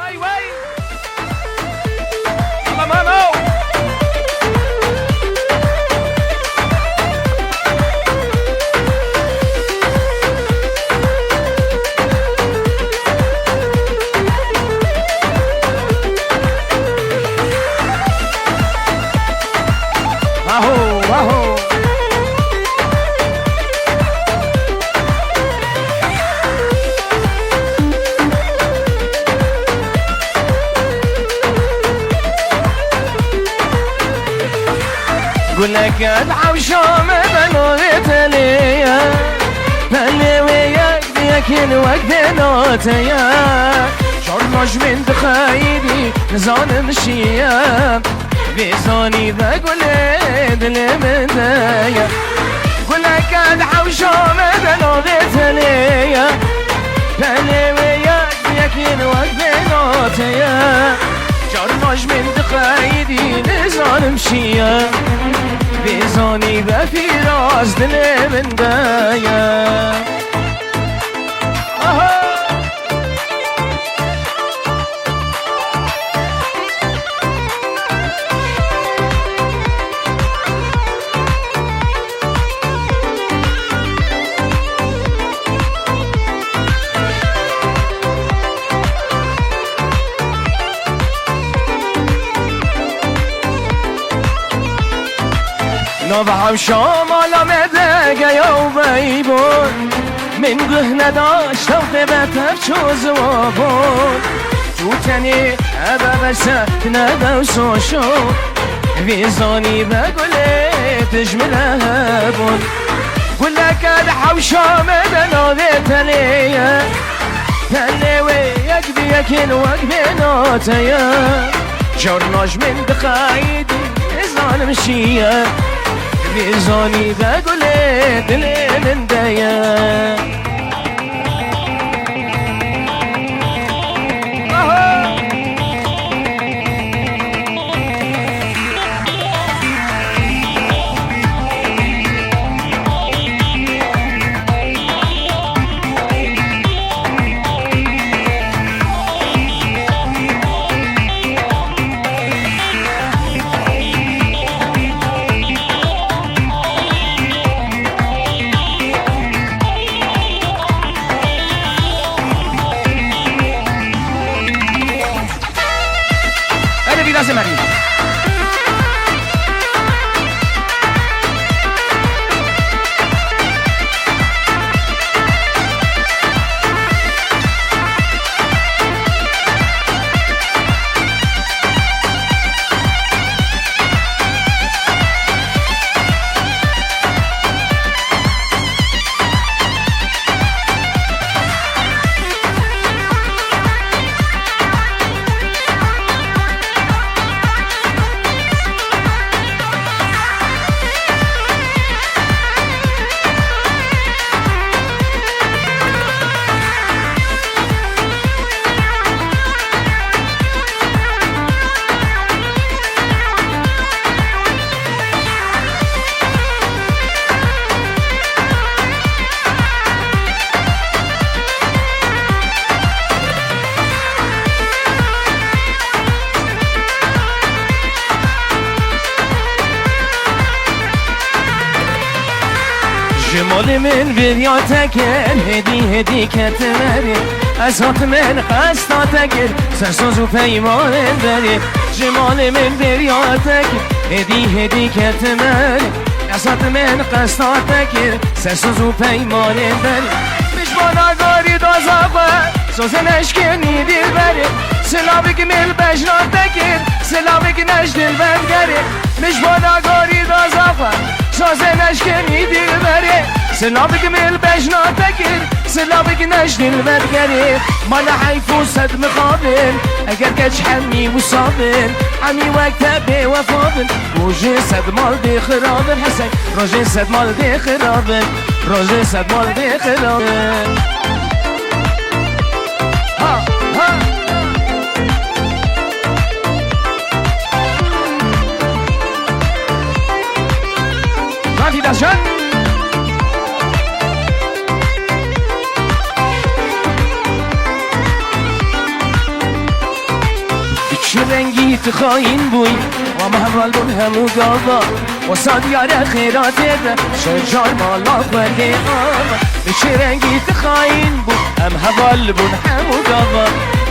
وای وای مامو قولك ادعى وشوم بنوغت ليا بلي وياك ديكن وقت نوتيا شرمش من دخايدي نزان مشيا بيزاني ذا قولي دلي من دايا قولك ادعى وشوم بنوغت ليا بلي وياك ديكن وقت نوتيا شرمش من دخايدي نزان مشيا بيزاني بفي راس دلي من دايا نوبهم شمال مدقه یا بیبون من قهنه داشت و قبتر چوز و بون تو تنی ابا برسه نده و سوشو ویزانی بگله تجمله بون قله کده حوشا مدناده تلیه تلیوی یک بیکن وک بیناتیه جرناش من دخایدی ازان مشیه ویزانی بگله دلی من دایه María. جمال من بریاتکن هدی هدی کتمری ازات من قصداتکن سرساز و پیمان بری جمال من بریاتکن هدی هدی کتمری ازات من قصداتکن سرساز و پیمان بری مشبانا گاری دازاقه سوزن اشکنی دل بری سلابی مل بجناتکن سلابی نش دل بنگری مشبانا گاری دازاقه سوزن اشکنی دل بری سلابك من البجنة تكر سلابك نجد المرقري مالا حيفو صد مقابل اگر كج حمي وصابل عمي وقتها بوفابل روجي صد مال دي خرابل حسن روجي صد مال دي خرابل روجي صد مال دي خرابل ها ها رافي داشان چه رنگی تخاین بوی و محول بون همو گاوا و سادیار خیرات ده شجار مالا خودی آوا چه رنگی تخاین بوی هم حوال بون همو گاوا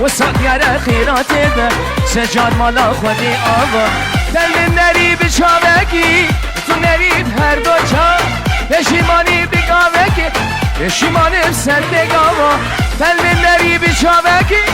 و سادیار خیرات ده شجار مالا خودی آوا دل نری بچاوکی تو نرید هر دو چا پشیمانی بگاوکی پشیمانی سر بگاوا دل نری بچاوکی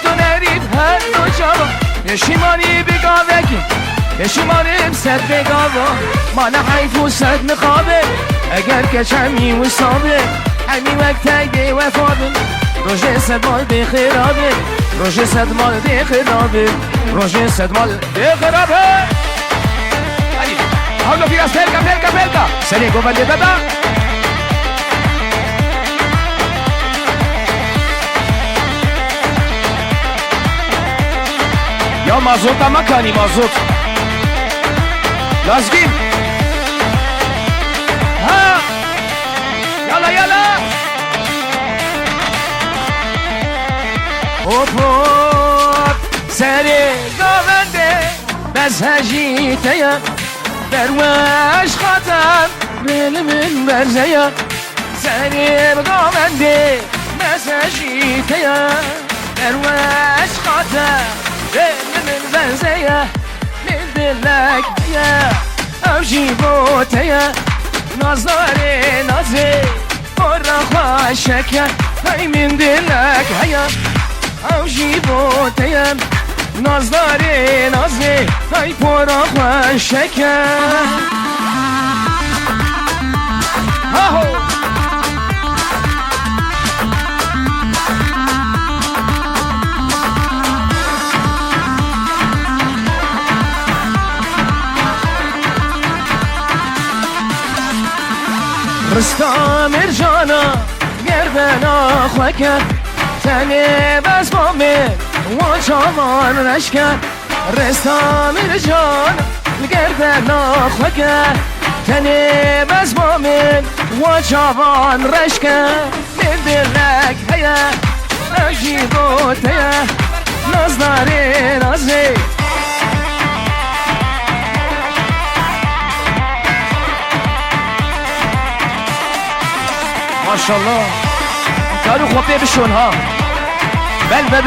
تو نرید هر دو چا پشیمانی بگاوکی پشیمانی سر بگاوا ما نحیف و صد نخوابه اگر کچمی و صابه همی وقت دی وفادن روژه صد مال دی خرابه روژه صد مال دی خرابه روژه صد مال دی خرابه Pablo Firas, pelca Serie con Valletata Ya mazot ama kani mazot Lazgin Ha Yala Hop hop Serie govende Bezhejite ya درواش خاتم من برزيا سريب قامندي مساجيتيا درواش خاتم من برزيا من دلك يا او جيبوتيا نظري نظري ورا خواشك هاي من دلك هيا او جيبوتيا نظری های پر خوشکه رستم ارجانا گردنا خوکه تنه بز بامه و چامان رشکن رستم جان گرد ناخوکه تنه بز بامن و چامان رشکن من دلک هیا عجیبوته نازداره نازه ماشالله کارو خوبه بشون ها بل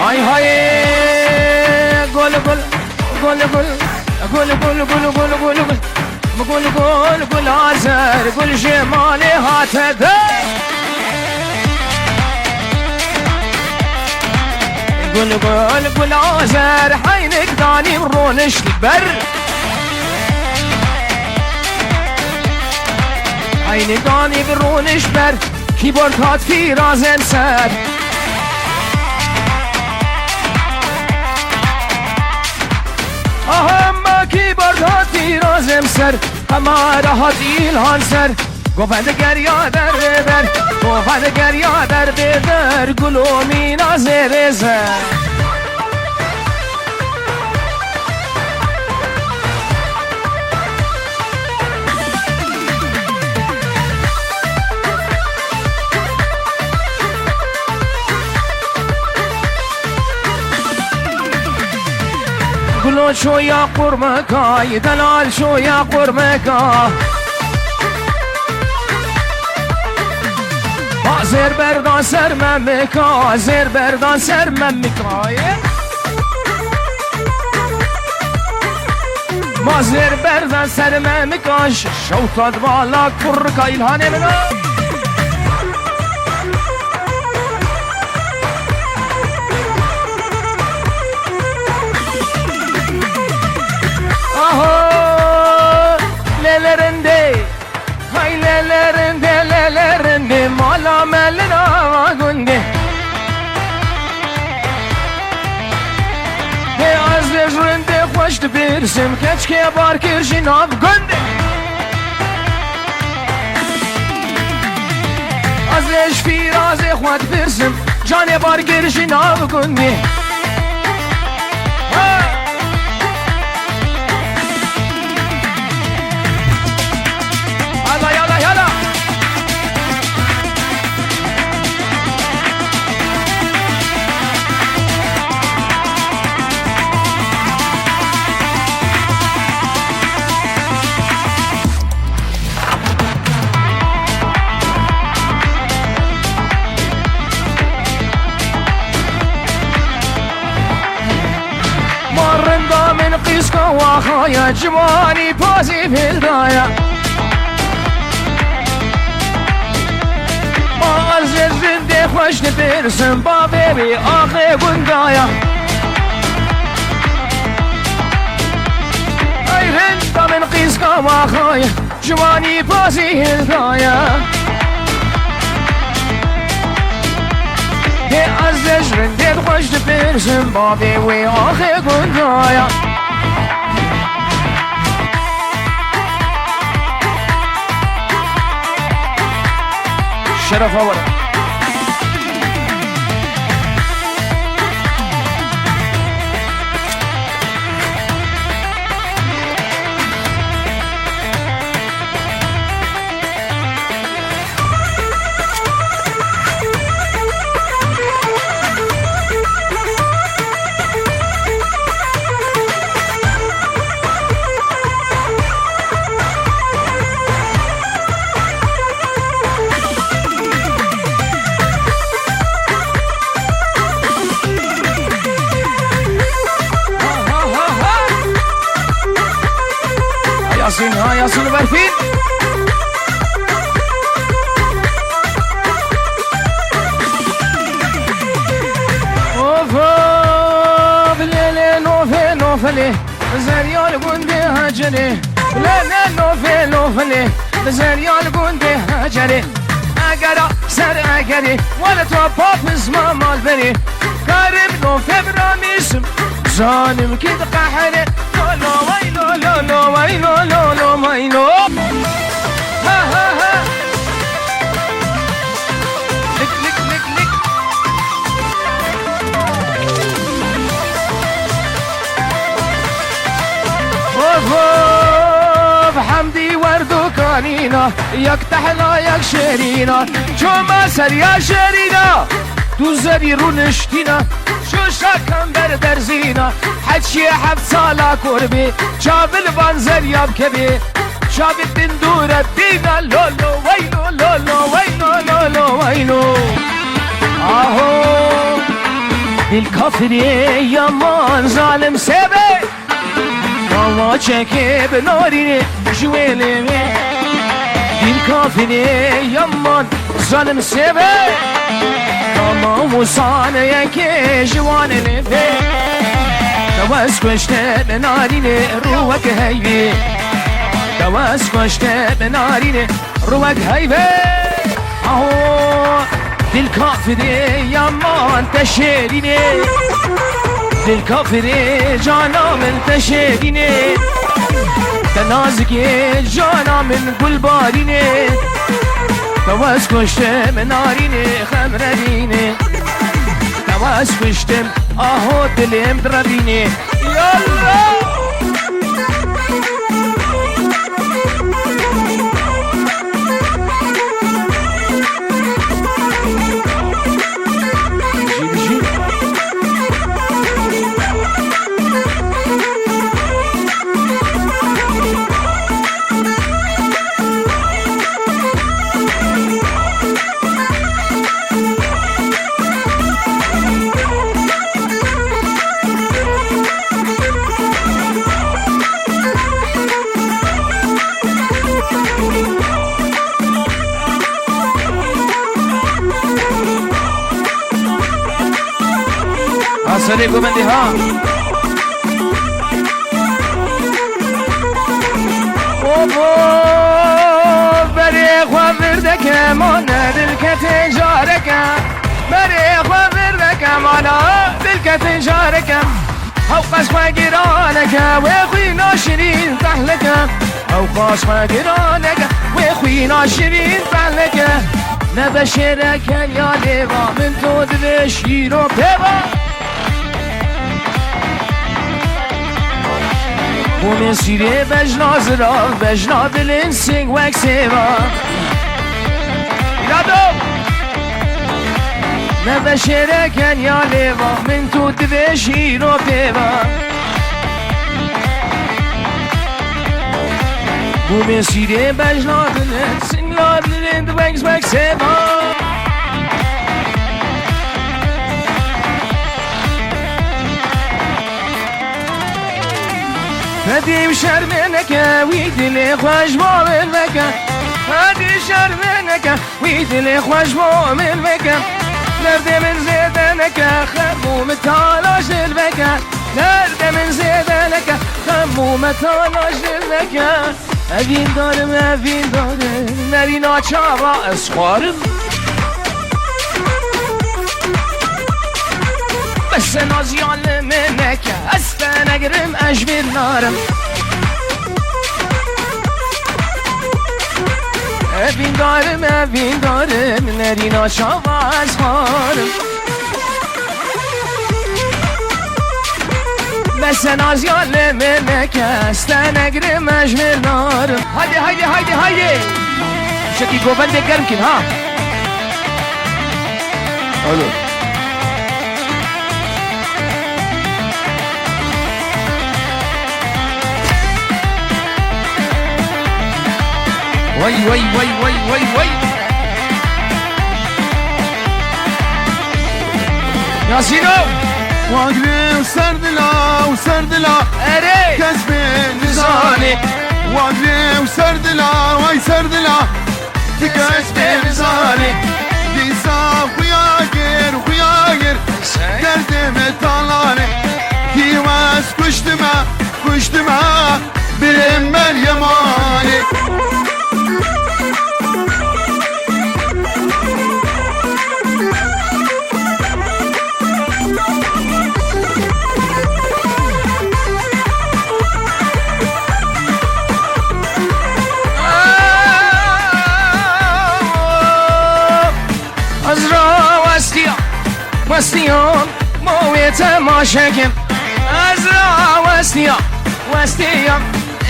های های گل آزر گل جمال هاتده گل آزر حینک دانیم رونش بر حینک دانیم رونش بر کیبورد هات فی رازم سر همه کیبورد هاتی رازم سر همه هاتی الهان سر گوفند گریا در ببر گوفند گریا در ببر گلومی نازر زر گلو شو یا قرمکا دلال شو یا قرمکا زر بردان سر ممکا زر بردان سر ممکا ما زر بردان سر ممکا شوتاد والا کرکا ایلهانه منا لرنده مالا ملنا گنده از رنده خوشت برسم کچ که بار کرشی ناب گنده از لش فیراز خود برسم جان بار کرشی ناب گنده قيسك وخايا جواني بازي في الدايا أزج رندي خوش نبرسم بابي بي آخي بندايا أي رندا من قيسك وخايا جواني بازي في الدايا أزج رندي خوش نبرسم بابي بي آخي بندايا شرف أولا ياسين ها ياسين وبرفين اوفا بليلي نوفي نوفلي زريال قندي هاجري بليلي نوفي نوفلي زريال قندي هاجري اقرا سر اقري ولا توباب اسمه مالبري كارم نوفي براميسم زانم كده قحري لو ويلو لو لو ويلو لو لو ويلو ها ها ها لك لك لك لك اوف حمدي وردو كانينا يك تحلا يك شيرينا شو ما سر يا شيرينا تو زري رونشتينا شو شاكم بردر زينا حجي حب صالا كوربي شاب البنزر ياب كبي شاب الدندور الدينا لولو ويلو لولو ويلو لولو ويلو اهو الكافري يمان ظالم سبي ماما چكي بناريني جويلي الكافري يمان ظالم سبي ماما وصانه يكي جوان لبي دواز کشته به نارینه روک هیوی دواز کشته به نارینه روک هیوی آهو دل کافره یمان تشرینه دل کافره جانا من تشرینه تنازگی جانا من گلبارینه دواز کشته به نارینه خمرینه دواز کشتم آهو دلم دربینه یالله سری گوبندی ها بری خواه برده که مانه دل که تجاره کم بری خواه برده که مانه دل که تجاره کم او قسمه گرانه که و خوی ناشرین تحله کم او قسمه گرانه که و خوی ناشرین تحله که نبشره که یا لیوا من تو دل شیر و پیوا ومن سيري بجنا زرا بجنا دلن سينغ وك سيوا يادو نبشره كان يا ليوا من تو تبشي رو بيوا ومن سيري بجنا دلن سينغ دلن وك سيوا هدي شرمنك ويدلي خوش بومن بكا هدي شرمنك ويدلي خوش بومن بكا درد من زيدنك خموم تالاش البكا درد من زيدنك خموم تالاش البكا اوین دارم نرینا چاوا اسخارم بس نازیان منک استا نگرم اجبر نارم اوین دارم نرینا چاوا اسخارم بس نازیان منک استا نگرم اجبر نارم هایده شکی گوبند گرم کن ها الو وای یاسینو واقري وسردلا اره كسب نزاني واقري وسردلا واي سردلا كسب نزاني ديسا خياغر دردم طالاني كي واس كشتما برم اليماني وستيان مويت ما شكم أزرع وستيان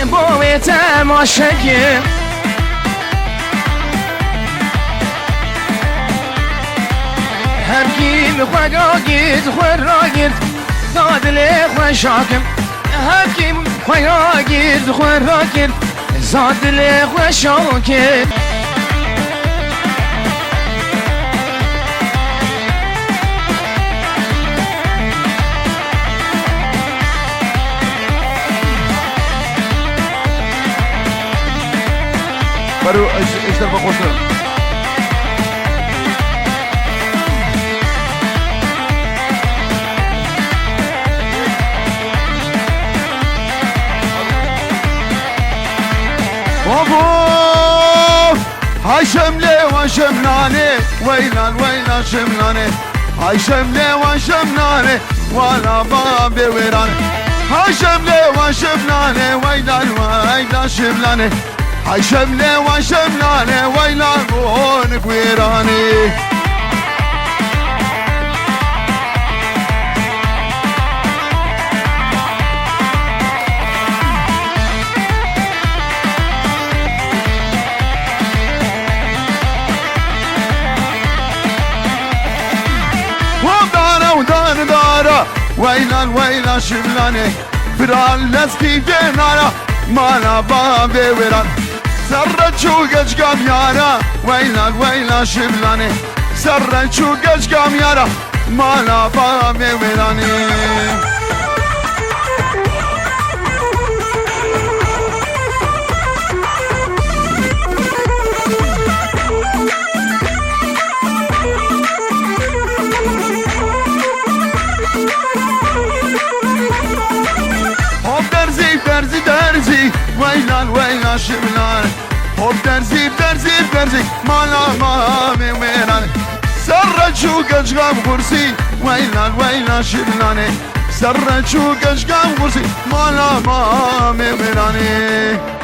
مويت ما شكم هركيم خواقيت خراقيت زاد لي خوشاكم هركيم خواقيت خراقيت زاد لي خوشاكم برو ايش تبغى خوشنا بابا هاي شملة وشملاني ويلا شملاني هاي شملة وشملاني وانا بابي ويراني هاي شملة وشملاني ويلا شملاني هاي شملة وشملاني ويلا بونك ويراني ودارا ويلا شملاني فرال لسكي جنارا مانا بابي ويران سرت شو قام يارا ويلا شملاني سرت شو قام يارا مانا بابي ويراني درزي ويلا شملاني هوب درزي مالا مامي ويراني سرت شو قام غرسي ويلا شملاني سرت شو قام غرسي مالا مامي ويراني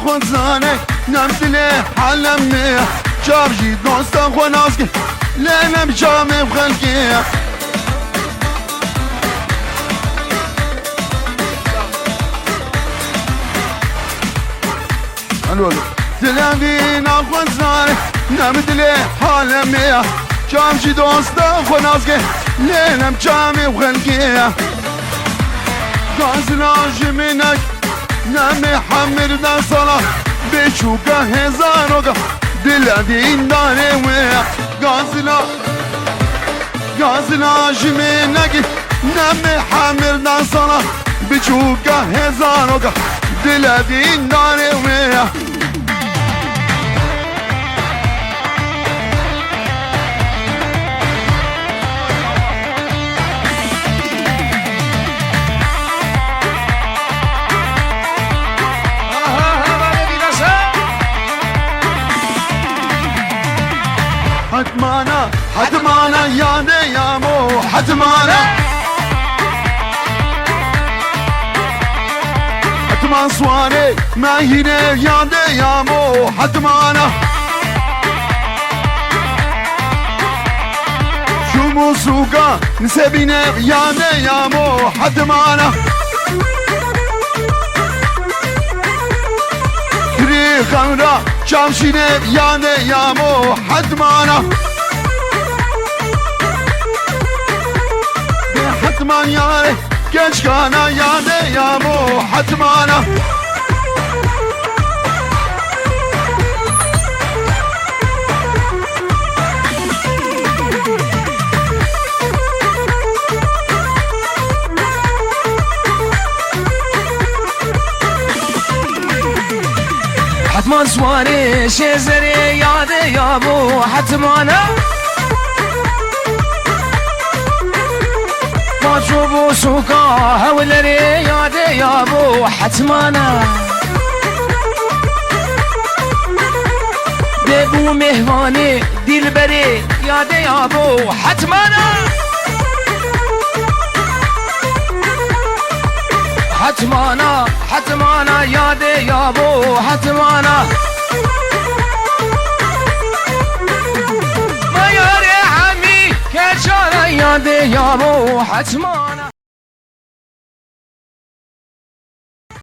خود زانه نمدله حلمه جاب جي دوستا خوناسكي لنا بجامي بخلقي الو دلوی نخوزانه نمدلی حالمه جامشی دوستا خونازگه لینم جامی وخلقیه گازنا جمینک نمی حمر دن صلاح بچوکا هزاروگا دل دین داره ویا گازنا جمینک نمی حمر دن صلاح بچوکا هزاروگا دل دین داره ویا حتمانا یاده یامو حتمان سوانه مهینه یاده یامو حتمانا شمو سوگا نسبینه یاده یامو حتمانا کری خمرا جامشینه یاده یامو حتمانا حتمان یاره گنجگانا یاده یامو حتمانا حتمان سواني شزري ياده يابو حتمانا ما تشوفوا سوقا هولري ياده يابو حتمانا بيبو مهواني دلبري ياده يابو حتمانا حتمانا ياده يابو حتمانا ما ياري عمي كشارة ياده يابو حتمانا